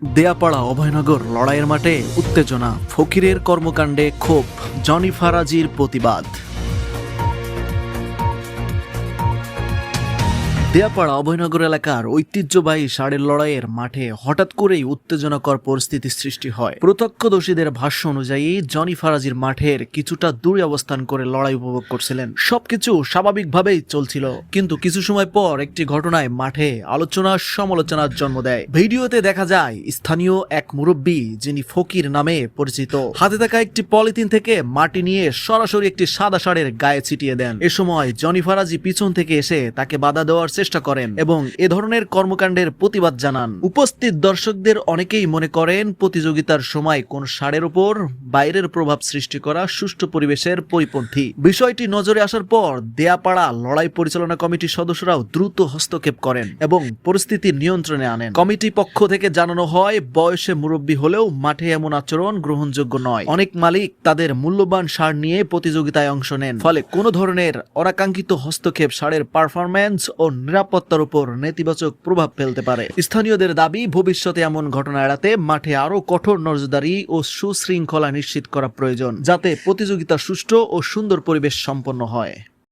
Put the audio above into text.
দেয়াপাড়া অভয়নগর লড়াইয়ের মাঠে উত্তেজনা, ফকিরের কর্মকাণ্ডে ক্ষোভ, জনি ফারাজির প্রতিবাদ। দেয়াপাড়া অভয়নগর এলাকার ঐতিহ্যবাহী ষাঁড়ের লড়াইয়ের মাঠে হঠাৎ করেই উত্তেজনাকর পরিস্থিতির সৃষ্টি হয়। প্রত্যক্ষদর্শীদের ভাষ্য অনুযায়ী জনি ফারাজির মাঠের কিছুটা দূরে অবস্থান করে লড়াই উপভোগ করছিলেন। সবকিছু স্বাভাবিকভাবেই চলছিল, কিন্তু কিছু সময় পর একটি ঘটনায় মাঠে আলোচনা সমালোচনার জন্ম দেয়। ভিডিওতে দেখা যায় স্থানীয় এক মুরব্বী, যিনি ফকির নামে পরিচিত, হাতে থাকা একটি পলিথিন থেকে মাটি নিয়ে সরাসরি একটি সাদা ষাঁড়ের গায়ে ছিটিয়ে দেন। এ সময় জনি ফারাজি পিছন থেকে এসে তাকে বাধা দেওয়ার চেষ্টা করেন এবং এ ধরনের কর্মকাণ্ডের প্রতিবাদ জানান। উপস্থিত দর্শকদের অনেকেই মনে করেন প্রতিযোগিতার সময় কোন ষাঁড়ের উপর বাইরের প্রভাব সৃষ্টি করা সুষ্ঠু পরিবেশের পরিপন্থী। বিষয়টি নজরে আসার পর দেয়াপাড়া লড়াই পরিচালনা কমিটির সদস্যরাও দ্রুত হস্তক্ষেপ করেন এবং পরিস্থিতি নিয়ন্ত্রণে আনেন। কমিটি পক্ষ থেকে জানানো হয়, বয়সে মুরব্বী হলেও মাঠে এমন আচরণ গ্রহণযোগ্য নয়। অনেক মালিক তাদের মূল্যবান ষাঁড় নিয়ে প্রতিযোগিতায় অংশ নেন, ফলে কোনো ধরনের অনাকাঙ্ক্ষিত হস্তক্ষেপ ষাঁড়ের পারফরম্যান্স ও নিরাপত্তার উপর নেতিবাচক প্রভাব ফেলতে পারে। স্থানীয়দের দাবি, ভবিষ্যতে এমন ঘটনা এড়াতে মাঠে আরো কঠোর নজরদারি ও সুশৃঙ্খলা নিশ্চিত করা প্রয়োজন, যাতে প্রতিযোগিতা সুষ্ঠু ও সুন্দর পরিবেশ সম্পন্ন হয়।